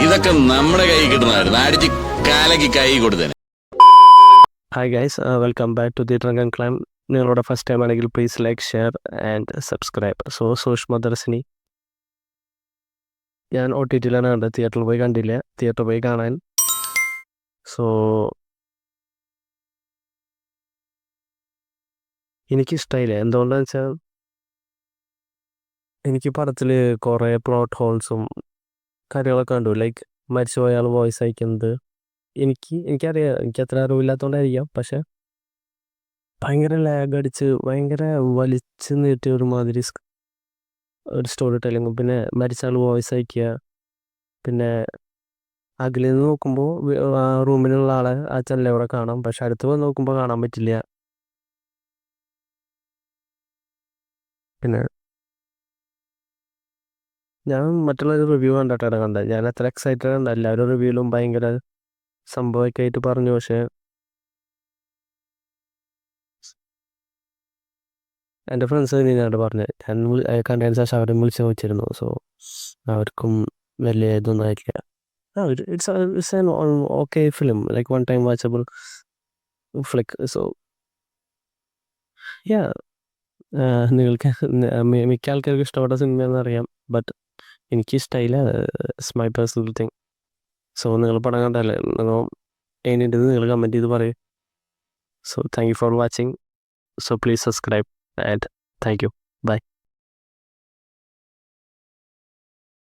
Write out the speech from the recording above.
ഇതൊക്കെ നമ്മുടെ കൈ കിട്ടുന്നതായിരുന്നു. അടിച്ച് കാലക്ക് കൈ കൊടുത്തേനെ. Hi guys, welcome back to the drunk and climb. നിങ്ങളുടെ ഫസ്റ്റ് ടൈം ആണെങ്കിൽ please like, share and subscribe. Sookshmadarshini ഞാൻ OTT-ലാണ് കണ്ടത്. തിയേറ്ററിൽ പോയി കണ്ടില്ല. തിയേറ്ററിൽ പോയി കാണാൻ എനിക്കിഷ്ടമായില്ല. എന്തുകൊണ്ടാണെന്ന് വെച്ചാൽ എനിക്ക് പടത്തിൽ കുറേ പ്ലോട്ട് ഹോൾസും കാര്യങ്ങളൊക്കെ കണ്ടു. ലൈക്ക് മരിച്ചുപോയ ആൾ വോയിസ് അയക്കുന്നത് എനിക്കറിയാം, എനിക്ക് അത്ര അറിവില്ലാത്തതുകൊണ്ടായിരിക്കാം. പക്ഷെ ഭയങ്കര ലാഗ് അടിച്ച് ഭയങ്കര വലിച്ച് നീട്ടിയ ഒരുമാതിരി ഒരു സ്റ്റോറി ടെല്ലിങ്ങും, പിന്നെ മരിച്ച ആൾ വോയിസ് അയക്കുക, പിന്നെ അകലിൽ നിന്ന് നോക്കുമ്പോൾ ആ റൂമിലുള്ള ആളെ ആ ചെല്ലവിടെ കാണാം, പക്ഷെ അടുത്ത് വന്ന് നോക്കുമ്പോൾ കാണാൻ പറ്റില്ല. പിന്നെ ഞാൻ മറ്റുള്ള റിവ്യൂ കണ്ടിട്ടാണ് കണ്ടത്. ഞാൻ അത്ര എക്സൈറ്റഡ് ഉണ്ട്. എല്ലാവരും റിവ്യൂലും ഭയങ്കര സംഭവമൊക്കെ ആയിട്ട് പറഞ്ഞു. പക്ഷെ എൻ്റെ ഫ്രണ്ട്സ് ഞാനോട് പറഞ്ഞത്, ഞാൻ കണ്ടതിന് ശേഷം അവരും വിളിച്ച് ചോദിച്ചിരുന്നു. സോ അവർക്കും വലിയ ഇതൊന്നും ആയിരിക്കില്ല. It's an okay film, like one time watchable flick. So yeah, നിങ്ങൾക്ക് മിക്ക ആൾക്കാർക്ക് ഇഷ്ടപ്പെട്ട സിനിമയെന്ന് അറിയാം, ബട്ട് എനിക്കിഷ്ടമായില്ല. It's my personal thing. So നിങ്ങൾ പടം കണ്ടല്ലേ, അതിൻ്റെ നിങ്ങൾ കമൻറ്റ് ചെയ്ത് പറയും. So thank you for watching. So please subscribe and thank you. By.